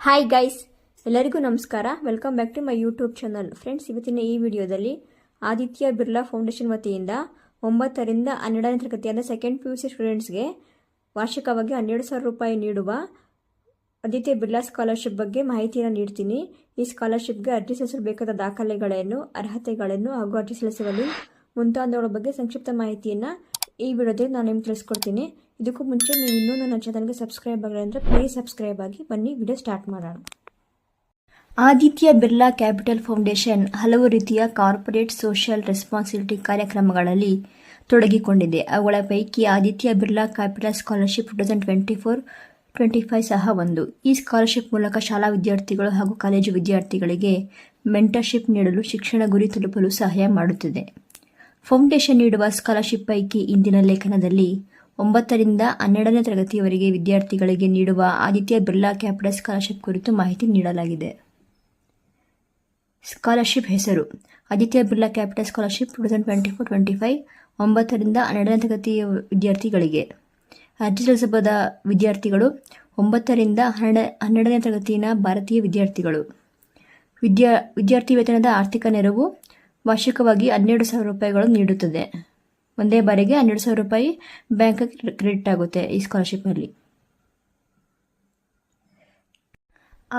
Hi guys, ಎಲ್ಲರಿಗೂ ನಮಸ್ಕಾರ. Welcome back to my YouTube channel. Friends, ಇವತ್ತಿನ ಈ ವಿಡಿಯೋದಲ್ಲಿ ಆದಿತ್ಯ ಬಿರ್ಲಾ ಫೌಂಡೇಶನ್ ವತಿಯಿಂದ 9 ರಿಂದ 12ನೇ ತರಗತಿಯಾದ ಸೆಕೆಂಡ್ PUC ಸ್ಟೂಡೆಂಟ್ಸ್ಗೆ ವಾರ್ಷಿಕವಾಗಿ 12,000 ರೂಪಾಯಿ ನೀಡುವ ಆದಿತ್ಯ ಬಿರ್ಲಾ ಸ್ಕಾಲರ್ಶಿಪ್ ಬಗ್ಗೆ ಮಾಹಿತಿಯನ್ನು ನೀಡ್ತೀನಿ. ಈ ಸ್ಕಾಲರ್ಶಿಪ್ಗೆ ಅರ್ಜಿ ಸಲ್ಲಿಸಲು ಬೇಕಾದ ದಾಖಲೆಗಳನ್ನು, ಅರ್ಹತೆಗಳನ್ನು ಹಾಗೂ ಅರ್ಜಿ ಸಲ್ಲಿಸುವಲ್ಲಿ ಮುಂತಾದವುಗಳ ಬಗ್ಗೆ ಸಂಕ್ಷಿಪ್ತ ಮಾಹಿತಿಯನ್ನು ಈ ವಿಡಿಯೋದಲ್ಲಿ ನಾನು ನಿಮ್ಗೆ ತಿಳಿಸ್ಕೊಡ್ತೀನಿ. ಇದಕ್ಕೂ ಮುಂಚೆ ನೀವು ಇನ್ನೂ ನನ್ನ ಚಾನಲ್ಗೆ ಸಬ್ಸ್ಕ್ರೈಬ್ ಆಗಿಲ್ಲ ಅಂದರೆ ಪ್ಲೀಸ್ ಸಬ್ಸ್ಕ್ರೈಬ್ ಆಗಿ. ಬನ್ನಿ ವಿಡಿಯೋ ಸ್ಟಾರ್ಟ್ ಮಾಡೋಣ. ಆದಿತ್ಯ ಬಿರ್ಲಾ ಕ್ಯಾಪಿಟಲ್ ಫೌಂಡೇಶನ್ ಹಲವು ರೀತಿಯ ಕಾರ್ಪೊರೇಟ್ ಸೋಷಿಯಲ್ ರೆಸ್ಪಾನ್ಸಿಬಿಲಿಟಿ ಕಾರ್ಯಕ್ರಮಗಳಲ್ಲಿ ತೊಡಗಿಕೊಂಡಿದೆ. ಅವುಗಳ ಪೈಕಿ ಆದಿತ್ಯ ಬಿರ್ಲಾ ಕ್ಯಾಪಿಟಲ್ ಸ್ಕಾಲರ್ಶಿಪ್ 2024-25 ಸಹ ಒಂದು. ಈ ಸ್ಕಾಲರ್ಶಿಪ್ ಮೂಲಕ ಶಾಲಾ ವಿದ್ಯಾರ್ಥಿಗಳು ಹಾಗೂ ಕಾಲೇಜು ವಿದ್ಯಾರ್ಥಿಗಳಿಗೆ ಮೆಂಟರ್ಶಿಪ್ ನೀಡಲು ಶಿಕ್ಷಣ ಗುರಿ ತಲುಪಲು ಸಹಾಯ ಮಾಡುತ್ತದೆ. ಫೌಂಡೇಶನ್ ನೀಡುವ ಸ್ಕಾಲರ್ಶಿಪ್ ಪೈಕಿ ಇಂದಿನ ಲೇಖನದಲ್ಲಿ 9 ರಿಂದ 12ನೇ ತರಗತಿಯವರೆಗೆ ವಿದ್ಯಾರ್ಥಿಗಳಿಗೆ ನೀಡುವ ಆದಿತ್ಯ ಬಿರ್ಲಾ ಕ್ಯಾಪಿಟಲ್ ಸ್ಕಾಲರ್ಶಿಪ್ ಕುರಿತು ಮಾಹಿತಿ ನೀಡಲಾಗಿದೆ. ಸ್ಕಾಲರ್ಶಿಪ್ ಹೆಸರು: ಆದಿತ್ಯ ಬಿರ್ಲಾ ಕ್ಯಾಪಿಟಲ್ ಸ್ಕಾಲರ್ಶಿಪ್ 2024-25 9 ರಿಂದ 12ನೇ ತರಗತಿಯ ವಿದ್ಯಾರ್ಥಿಗಳಿಗೆ. ಅರ್ಜಿ ಸಲ್ಲಿಸಬಹುದ ವಿದ್ಯಾರ್ಥಿಗಳು 9 ರಿಂದ 12ನೇ ತರಗತಿಯ ಭಾರತೀಯ ವಿದ್ಯಾರ್ಥಿಗಳು. ವಿದ್ಯಾರ್ಥಿ ವೇತನದ ಆರ್ಥಿಕ ನೆರವು ವಾರ್ಷಿಕವಾಗಿ 12,000 ರೂಪಾಯಿಗಳು ನೀಡುತ್ತದೆ. ಒಂದೇ ಬಾರಿಗೆ 12,000 ರೂಪಾಯಿ ಬ್ಯಾಂಕ್ಗೆ ಕ್ರೆಡಿಟ್ ಆಗುತ್ತೆ ಈ ಸ್ಕಾಲರ್ಶಿಪ್ನಲ್ಲಿ.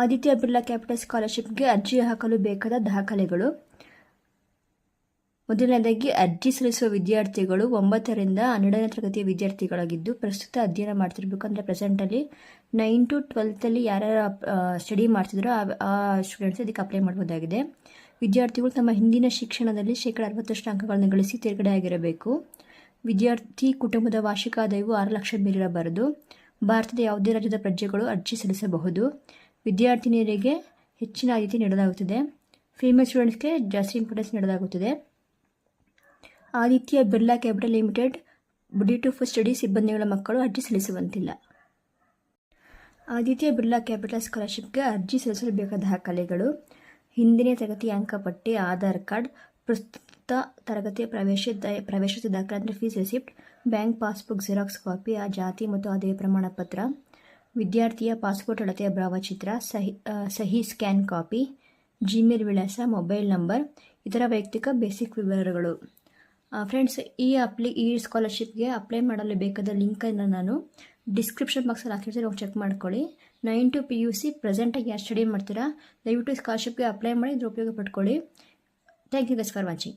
ಆದಿತ್ಯ ಬಿರ್ಲಾ ಕ್ಯಾಪಿಟಲ್ ಸ್ಕಾಲರ್ಶಿಪ್ಗೆ ಅರ್ಜಿ ಹಾಕಲು ಬೇಕಾದ ದಾಖಲೆಗಳು: ಮೊದಲನೇದಾಗಿ ಅರ್ಜಿ ಸಲ್ಲಿಸುವ ವಿದ್ಯಾರ್ಥಿಗಳು 9 ರಿಂದ 12ನೇ ತರಗತಿಯ ವಿದ್ಯಾರ್ಥಿಗಳಾಗಿದ್ದು ಪ್ರಸ್ತುತ ಅಧ್ಯಯನ ಮಾಡ್ತಿರ್ಬೇಕು. ಅಂದರೆ ಪ್ರೆಸೆಂಟಲ್ಲಿ 9 to 12 ಯಾರ್ಯಾರು ಸ್ಟಡಿ ಮಾಡ್ತಿದ್ರೋ ಆ ಸ್ಟೂಡೆಂಟ್ಸ್ ಇದಕ್ಕೆ ಅಪ್ಲೈ ಮಾಡ್ಬೋದಾಗಿದೆ. ವಿದ್ಯಾರ್ಥಿಗಳು ತಮ್ಮ ಹಿಂದಿನ ಶಿಕ್ಷಣದಲ್ಲಿ 60% ಅಂಕಗಳನ್ನು ಗಳಿಸಿ ತೇರ್ಗಡೆ ಆಗಿರಬೇಕು. ವಿದ್ಯಾರ್ಥಿ ಕುಟುಂಬದ ವಾರ್ಷಿಕ ಆದಾಯವು 6 ಲಕ್ಷ ಮೀರಿರಬಾರದು. ಭಾರತದ ಯಾವುದೇ ರಾಜ್ಯದ ಪ್ರಜೆಗಳು ಅರ್ಜಿ ಸಲ್ಲಿಸಬಹುದು. ವಿದ್ಯಾರ್ಥಿನಿಯರಿಗೆ ಹೆಚ್ಚಿನ ಆದ್ಯತೆ ನೀಡಲಾಗುತ್ತದೆ. ಫೀಮೇಲ್ ಸ್ಟೂಡೆಂಟ್ಸ್ಗೆ ಜಾಸ್ತಿ ಇಂಪಾರ್ಟೆನ್ಸ್ ನೀಡಲಾಗುತ್ತದೆ. Aditya Birla capital limited buddy to first study ಸಿಬ್ಬಂದಿಗಳ ಮಕ್ಕಳು ಅರ್ಜಿ ಸಲ್ಲಿಸುವಂತಿಲ್ಲ. ಆದಿತ್ಯ ಬಿರ್ಲಾ ಕ್ಯಾಪಿಟಲ್ ಸ್ಕಾಲರ್ಶಿಪ್ಗೆ ಅರ್ಜಿ ಸಲ್ಲಿಸಲು ಬೇಕಾದ ದಾಖಲೆಗಳು: ಹಿಂದಿನ ತರಗತಿಯ ಅಂಕಪಟ್ಟಿ, ಆಧಾರ್ ಕಾರ್ಡ್, ಪ್ರಸ್ತುತ ತರಗತಿಯ ಪ್ರವೇಶದ ದಾಖಲೆ ಅಂದರೆ fees receipt, bank passbook xerox copy, ಜಾತಿ ಮತ್ತು ಆದಾಯ ಪ್ರಮಾಣ ಪತ್ರ, ವಿದ್ಯಾರ್ಥಿಯ ಪಾಸ್ಪೋರ್ಟ್ ಅಳತೆಯ ಭಾವಚಿತ್ರ, ಸಹಿ ಸ್ಕ್ಯಾನ್ ಕಾಪಿ, ಜಿಮೇಲ್ ವಿಳಾಸ, ಮೊಬೈಲ್ ನಂಬರ್, ಇತರ ವೈಯಕ್ತಿಕ ಬೇಸಿಕ್ ವಿವರಗಳು. ಫ್ರೆಂಡ್ಸ್, ಈ ಸ್ಕಾಲರ್ಶಿಪ್ಗೆ ಅಪ್ಲೈ ಮಾಡಲು ಬೇಕಾದ ಲಿಂಕನ್ನು ನಾನು ಡಿಸ್ಕ್ರಿಪ್ಷನ್ ಬಾಕ್ಸಲ್ಲಿ ಹಾಕಿರ್ತೀನಿ, ಹೋಗಿ ಚೆಕ್ ಮಾಡ್ಕೊಳ್ಳಿ. 9 to PUC ಪ್ರೆಸೆಂಟಾಗಿ ಯಾರು ಸ್ಟಡಿ ಮಾಡ್ತೀರಾ ದಯವಿಟ್ಟು ಸ್ಕಾಲರ್ಶಿಪ್ಗೆ ಅಪ್ಲೈ ಮಾಡಿ, ಇದ್ರ ಉಪಯೋಗ ಪಡ್ಕೊಳ್ಳಿ. Thank you guys for watching.